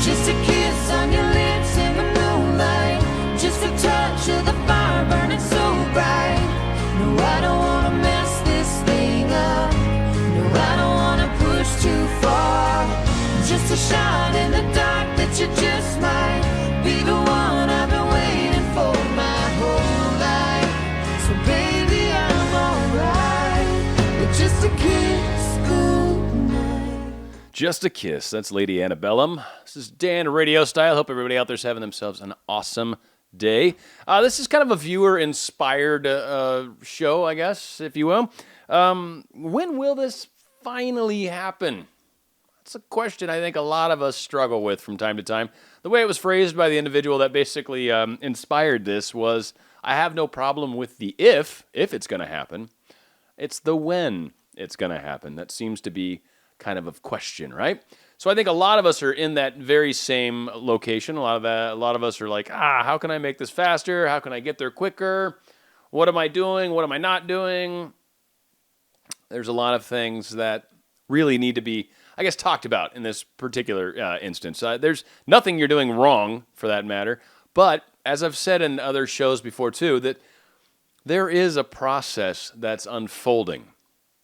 Just a kiss on your lips in the moonlight. Just a touch of the fire burning so bright. No, I don't wanna mess this thing up. No, I don't wanna push too far. Just a shot in the dark that you just might be the one I've been waiting for my whole life. So baby, I'm alright with just a kiss goodnight. Just a Kiss. That's Lady Antebellum. This is Dan, RadioStyle. Hope everybody out there's having themselves an awesome day. This is kind of a viewer-inspired show, I guess, if you will. When will this finally happen? That's a question I think a lot of us struggle with from time to time. The way it was phrased by the individual that basically inspired this was, I have no problem with the if it's going to happen. It's the when it's going to happen. That seems to be kind of a question, right? So I think a lot of us are in that very same location. A lot of us are like, how can I make this faster? How can I get there quicker? What am I doing? What am I not doing? There's a lot of things that really need to be, I guess, talked about in this particular instance. There's nothing you're doing wrong, for that matter. But as I've said in other shows before too, that there is a process that's unfolding.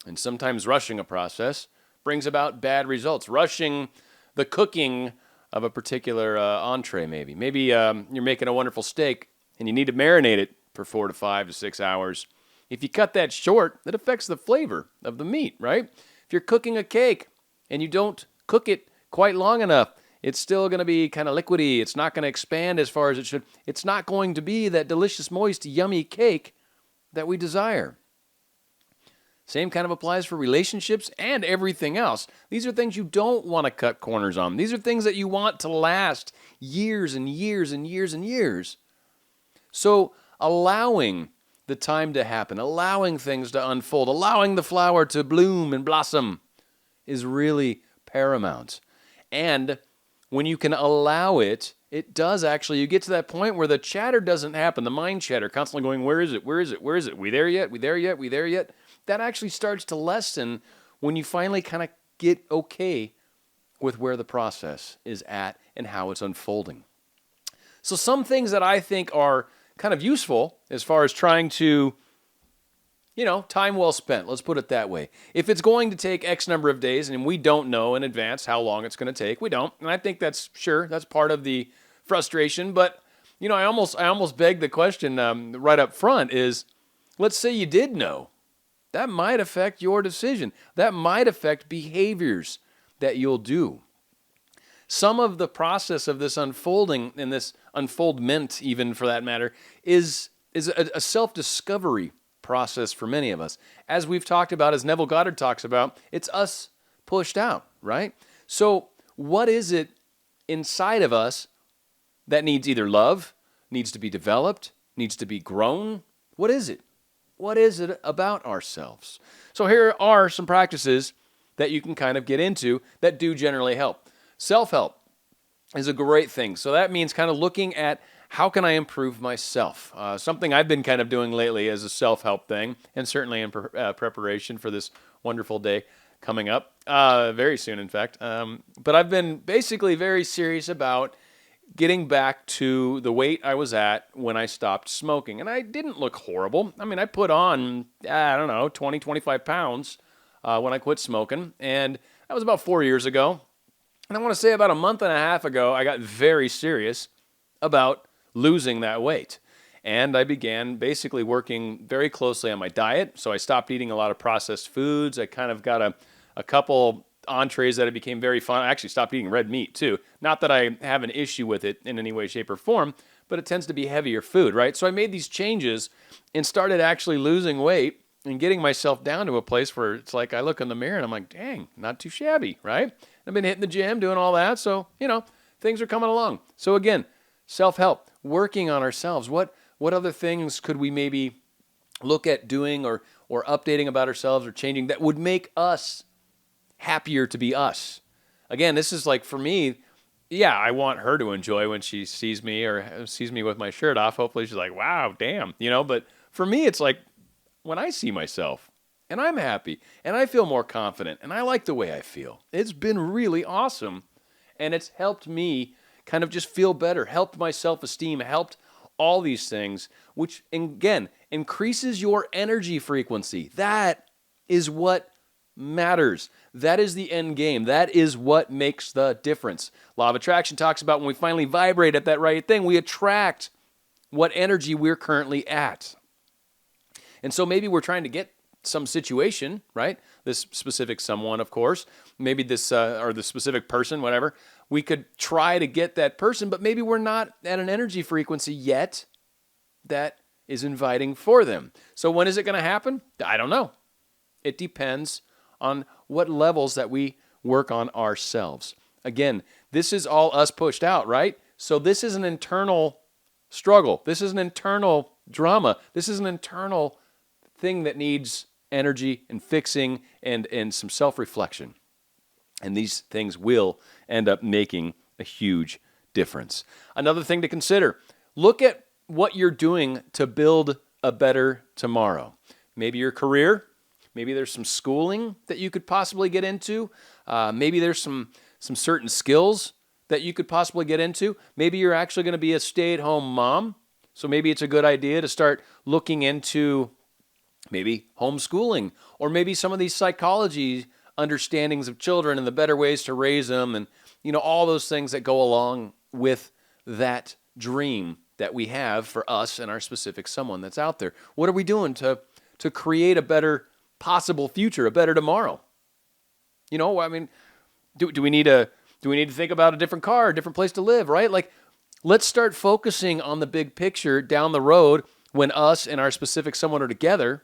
And sometimes rushing a process brings about bad results. Rushing the cooking of a particular entree, maybe. Maybe you're making a wonderful steak and you need to marinate it for 4 to 5 to 6 hours. If you cut that short, that affects the flavor of the meat, right? If you're cooking a cake and you don't cook it quite long enough, it's still going to be kind of liquidy. It's not going to expand as far as it should. It's not going to be that delicious, moist, yummy cake that we desire. Same kind of applies for relationships and everything else. These are things you don't want to cut corners on. These are things that you want to last years and years and years and years. So allowing the time to happen, allowing things to unfold, allowing the flower to bloom and blossom is really paramount. And when you can allow it, it does actually, you get to that point where the chatter doesn't happen, the mind chatter, constantly going, where is it, where is it, where is it, we there yet, we there yet, we there yet? That actually starts to lessen when you finally kind of get okay with where the process is at and how it's unfolding. So some things that I think are kind of useful as far as trying to, time well spent, let's put it that way. If it's going to take X number of days and we don't know in advance how long it's going to take, we don't. And I think that's part of the frustration. But, I almost beg the question right up front is, let's say you did know. That might affect your decision. That might affect behaviors that you'll do. Some of the process of this unfolding, and this unfoldment even for that matter, is a self-discovery process for many of us. As we've talked about, as Neville Goddard talks about, it's us pushed out, right? So what is it inside of us that needs either love, needs to be developed, needs to be grown? What is it? What is it about ourselves? So here are some practices that you can kind of get into that do generally help. Self-help is a great thing. So that means kind of looking at how can I improve myself? Something I've been kind of doing lately as a self-help thing, and certainly in preparation for this wonderful day coming up, very soon in fact. But I've been basically very serious about getting back to the weight I was at when I stopped smoking. And I didn't look horrible. I mean, I put on, 20, 25 pounds when I quit smoking. And that was about 4 years ago. And I want to say about a month and a half ago, I got very serious about losing that weight. And I began basically working very closely on my diet. So I stopped eating a lot of processed foods. I kind of got a couple entrees that I became very fond. I actually stopped eating red meat too. Not that I have an issue with it in any way, shape, or form, but it tends to be heavier food, right? So I made these changes and started actually losing weight and getting myself down to a place where it's like I look in the mirror and I'm like, dang, not too shabby, right? I've been hitting the gym, doing all that, so, things are coming along. So again, self-help, working on ourselves. What other things could we maybe look at doing or updating about ourselves or changing that would make us happier to be us? Again, this is like for me, I want her to enjoy when she sees me or sees me with my shirt off. Hopefully she's like, wow, damn, but for me, it's like when I see myself and I'm happy and I feel more confident and I like the way I feel. It's been really awesome. And it's helped me kind of just feel better, helped my self-esteem, helped all these things, which again increases your energy frequency. That is what matters. That is the end game. That is what makes the difference. Law of attraction talks about when we finally vibrate at that right thing, we attract what energy we're currently at. And so maybe we're trying to get some situation, right? This specific someone, of course, maybe this, or the specific person, whatever. We could try to get that person, but maybe we're not at an energy frequency yet that is inviting for them. So when is it going to happen? I don't know. It depends on what levels that we work on ourselves. Again, this is all us pushed out, right? So this is an internal struggle. This is an internal drama. This is an internal thing that needs energy and fixing and some self-reflection. And these things will end up making a huge difference. Another thing to consider, look at what you're doing to build a better tomorrow. Maybe your career, maybe there's some schooling that you could possibly get into. Maybe there's some certain skills that you could possibly get into. Maybe you're actually going to be a stay-at-home mom. So maybe it's a good idea to start looking into maybe homeschooling, or maybe some of these psychology understandings of children and the better ways to raise them, and all those things that go along with that dream that we have for us and our specific someone that's out there. What are we doing to create a better possible future, a better tomorrow? Do we need to think about a different car, a different place to live, right? Like, let's start focusing on the big picture down the road when us and our specific someone are together.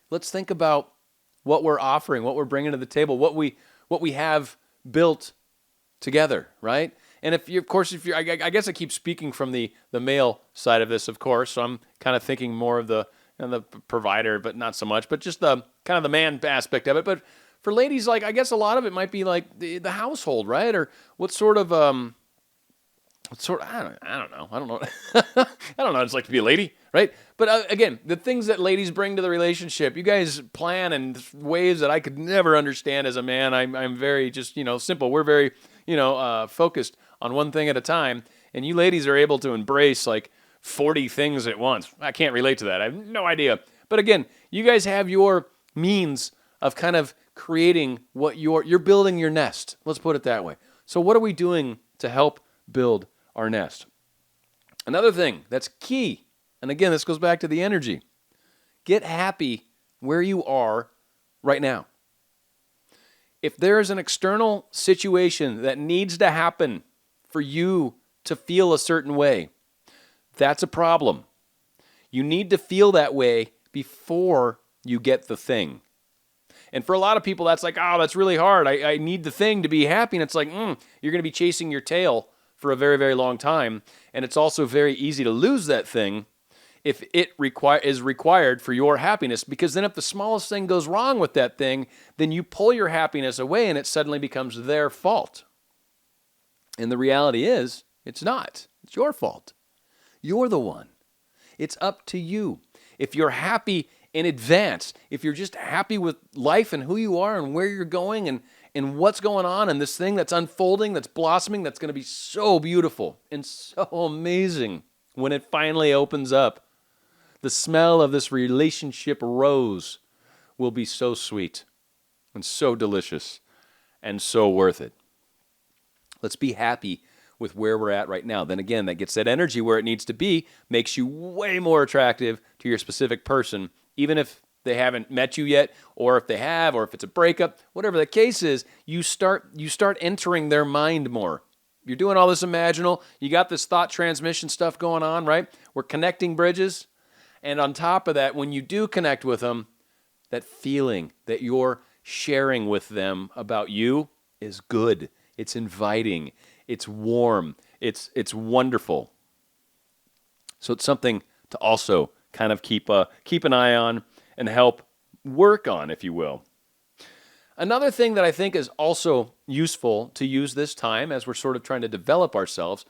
Let's think about what we're offering, what we're bringing to the table, what we have built together, right? And if you're, I guess I keep speaking from the male side of this, of course. So I'm kind of thinking more of the provider, but not so much, but just the kind of the man aspect of it. But for ladies, like, I guess a lot of it might be like the household, right? Or what sort of I don't know. I don't know. I don't know what it's like to be a lady, right? But again, the things that ladies bring to the relationship, you guys plan in ways that I could never understand as a man. I'm very just, simple. We're very, focused on one thing at a time. And you ladies are able to embrace like 40 things at once. I can't relate to that. I have no idea. But again, you guys have your means of kind of creating what you're building your nest. Let's put it that way. So what are we doing to help build our nest? Another thing that's key, and again, this goes back to the energy. Get happy where you are right now. If there's an external situation that needs to happen for you to feel a certain way, that's a problem. You need to feel that way before you get the thing. And for a lot of people, that's like, oh, that's really hard. I need the thing to be happy. And it's like, you're going to be chasing your tail for a very, very long time. And it's also very easy to lose that thing if it is required for your happiness. Because then if the smallest thing goes wrong with that thing, then you pull your happiness away and it suddenly becomes their fault. And the reality is, it's not. It's your fault. You're the one. It's up to you. If you're happy in advance, if you're just happy with life and who you are and where you're going and what's going on and this thing that's unfolding, that's blossoming, that's going to be so beautiful and so amazing when it finally opens up. The smell of this relationship rose will be so sweet and so delicious and so worth it. Let's be happy with where we're at right now. Then again, that gets that energy where it needs to be, makes you way more attractive to your specific person, even if they haven't met you yet, or if they have, or if it's a breakup, whatever the case is, you start entering their mind more. You're doing all this imaginal, you got this thought transmission stuff going on, right? We're connecting bridges. And on top of that, when you do connect with them, that feeling that you're sharing with them about you is good. It's inviting. It's warm. It's wonderful. So it's something to also kind of keep an eye on and help work on, if you will. Another thing that I think is also useful to use this time as we're sort of trying to develop ourselves,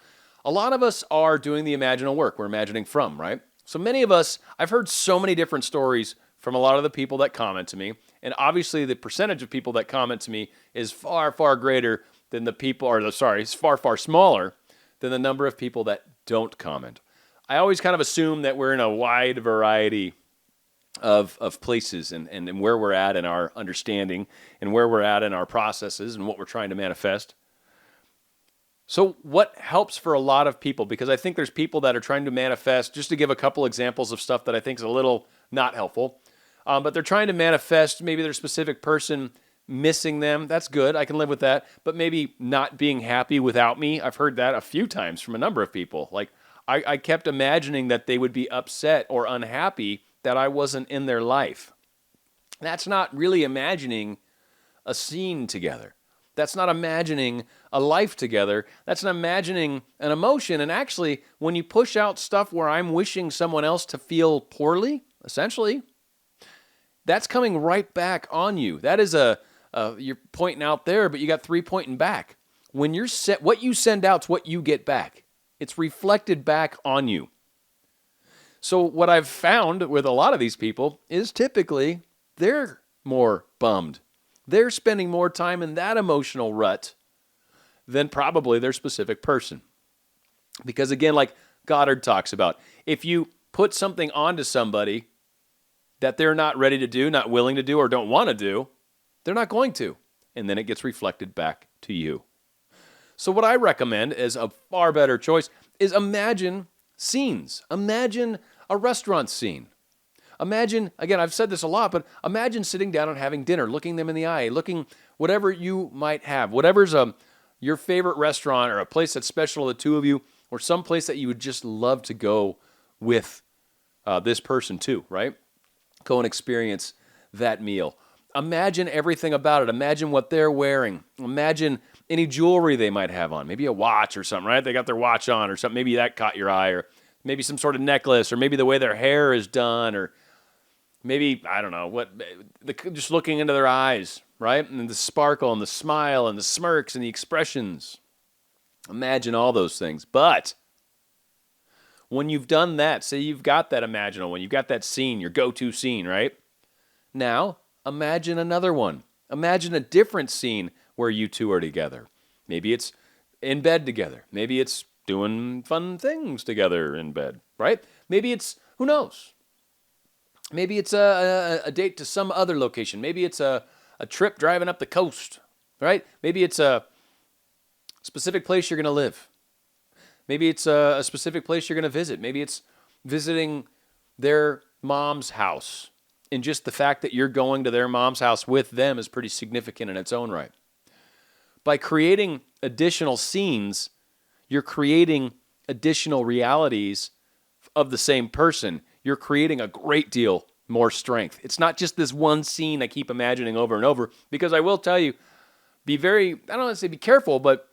a lot of us are doing the imaginal work. We're imagining from, right? So many of us, I've heard so many different stories from a lot of the people that comment to me, and obviously the percentage of people that comment to me is far, far greater than the people, it's far, far smaller than the number of people that don't comment. I always kind of assume that we're in a wide variety of places and where we're at in our understanding and where we're at in our processes and what we're trying to manifest. So what helps for a lot of people, because I think there's people that are trying to manifest, just to give a couple examples of stuff that I think is a little not helpful, but they're trying to manifest maybe their specific person missing them. That's good. I can live with that. But maybe not being happy without me. I've heard that a few times from a number of people. Like, I kept imagining that they would be upset or unhappy that I wasn't in their life. That's not really imagining a scene together. That's not imagining a life together. That's not imagining an emotion. And actually, when you push out stuff where I'm wishing someone else to feel poorly, essentially, that's coming right back on you. That is you're pointing out there, but you got 3 pointing back. When you're what you send out's what you get back. It's reflected back on you. So what I've found with a lot of these people is typically they're more bummed. They're spending more time in that emotional rut than probably their specific person. Because again, like Goddard talks about, if you put something onto somebody that they're not ready to do, not willing to do, or don't want to do, they're not going to. And then it gets reflected back to you. So what I recommend as a far better choice is imagine scenes. Imagine a restaurant scene. Imagine, again, I've said this a lot, but imagine sitting down and having dinner, looking them in the eye, looking whatever you might have, whatever's your favorite restaurant or a place that's special to the two of you, or some place that you would just love to go with this person too, right? Go and experience that meal. Imagine everything about it. Imagine what they're wearing. Imagine any jewelry they might have on. Maybe a watch or something, right? They got their watch on or something. Maybe that caught your eye, or maybe some sort of necklace, or maybe the way their hair is done, or maybe, I don't know, just looking into their eyes, right? And the sparkle and the smile and the smirks and the expressions. Imagine all those things. But when you've done that, say you've got that imaginal one, you've got that scene, your go-to scene, right? Now, imagine another one. Imagine a different scene where you two are together. Maybe it's in bed together. Maybe it's doing fun things together in bed, right? Maybe it's, who knows? Maybe it's a date to some other location. Maybe it's a trip driving up the coast, right? Maybe it's a specific place you're going to live. Maybe it's a specific place you're going to visit. Maybe it's visiting their mom's house. And just the fact that you're going to their mom's house with them is pretty significant in its own right. By creating additional scenes, you're creating additional realities of the same person. You're creating a great deal more strength. It's not just this one scene I keep imagining over and over, because I will tell you, I don't want to say be careful, but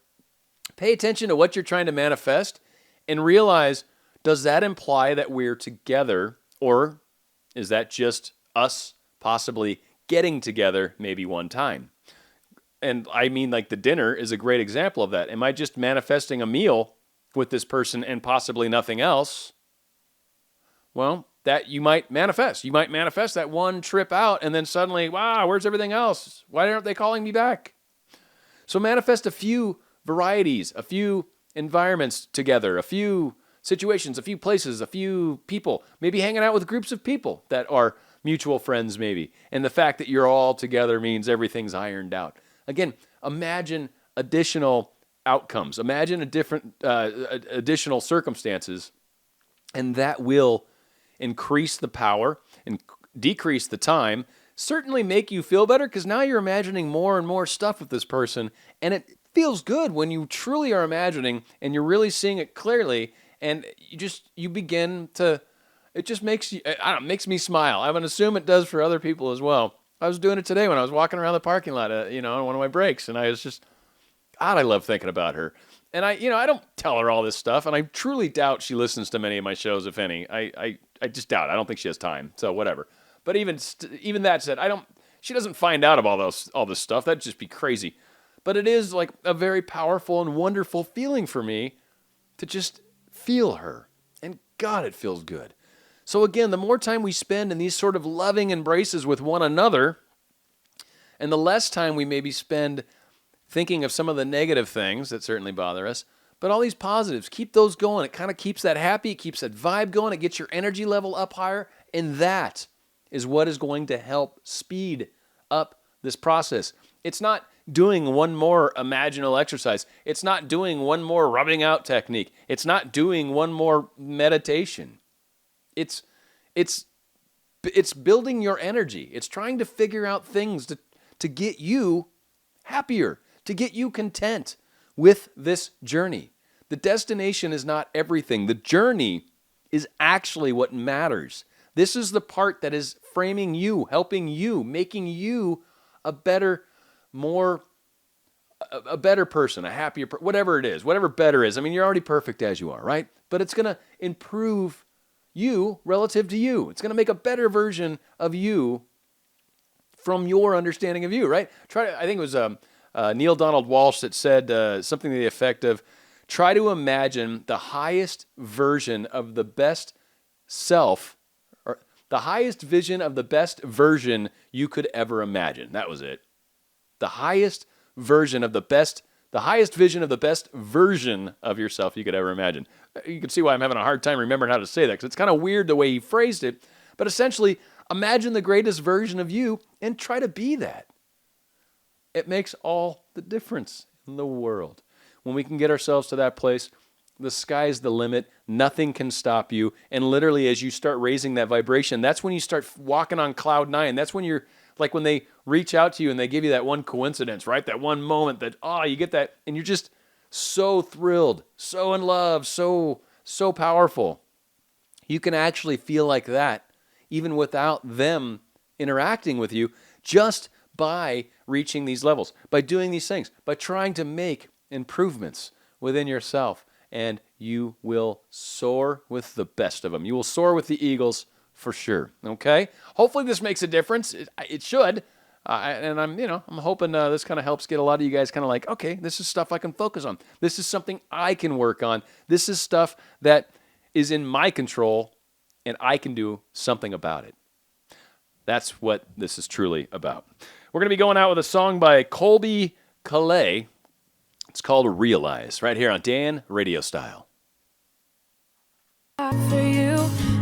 pay attention to what you're trying to manifest and realize, does that imply that we're together, or is that just us possibly getting together maybe one time? And I mean, like, the dinner is a great example of that. Am I just manifesting a meal with this person and possibly nothing else? Well, that you might manifest. You might manifest that one trip out and then suddenly, wow, where's everything else? Why aren't they calling me back? So manifest a few varieties, a few environments together, a few situations, a few places, a few people, maybe hanging out with groups of people that are mutual friends maybe. And the fact that you're all together means everything's ironed out. Again, imagine additional outcomes. Imagine additional circumstances, and that will increase the power and decrease the time, certainly make you feel better, because now you're imagining more and more stuff with this person, and it feels good when you truly are imagining and you're really seeing it clearly, and you begin to, it just makes you, makes me smile. I would assume it does for other people as well. I was doing it today when I was walking around the parking lot, on one of my breaks, and I was just, God, I love thinking about her. And I don't tell her all this stuff, and I truly doubt she listens to many of my shows, if any. I just doubt it. I don't think she has time, so whatever. But even that said, she doesn't find out of all this stuff. That'd just be crazy. But it is like a very powerful and wonderful feeling for me to just feel her. And God, it feels good. So again, the more time we spend in these sort of loving embraces with one another, and the less time we maybe spend thinking of some of the negative things that certainly bother us, but all these positives, keep those going. It kind of keeps that happy, it keeps that vibe going, it gets your energy level up higher, and that is what is going to help speed up this process. It's not doing one more imaginal exercise. It's not doing one more rubbing out technique. It's not doing one more meditation. It's building your energy. It's trying to figure out things to get you happier, to get you content with this journey. The destination is not everything. The journey is actually what matters. This is the part that is framing you, helping you, making you a better person, a happier, whatever it is, whatever better is. I mean, you're already perfect as you are, right? But it's going to improve you relative to you. It's going to make a better version of you from your understanding of you, right? I think it was Neil Donald Walsh that said something to the effect of, try to imagine the highest version of the best self, or the highest vision of the best version you could ever imagine. That was it. The highest vision of the best version of yourself you could ever imagine. You can see why I'm having a hard time remembering how to say that, because it's kind of weird the way he phrased it. But essentially, imagine the greatest version of you and try to be that. It makes all the difference in the world. When we can get ourselves to that place, the sky's the limit. Nothing can stop you. And literally, as you start raising that vibration, that's when you start walking on cloud nine. That's when you're, like when they reach out to you and they give you that one coincidence, right? That one moment that, you get that, and you're just so thrilled, so in love, so powerful. You can actually feel like that even without them interacting with you, just by reaching these levels, by doing these things, by trying to make improvements within yourself, and you will soar with the best of them. You will soar with the eagles for sure. Okay? Hopefully this makes a difference. It should. And I'm hoping this kind of helps get a lot of you guys kind of like, okay, this is stuff I can focus on. This is something I can work on. This is stuff that is in my control, and I can do something about it. That's what this is truly about. We're going to be going out with a song by Colby Calais. It's called Realize, right here on Dan RadioStyle. For you,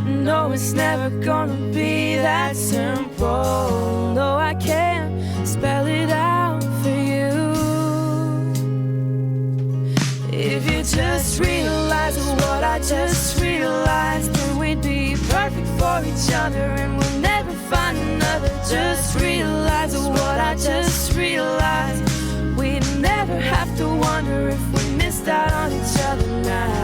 no, it's never gonna be that simple. No, I can't spell it out for you. If you just realize what I just realized, then we'd be perfect for each other and we'll never find another. Just realize what I just realized. We'd never have to wonder if we missed out on each other now.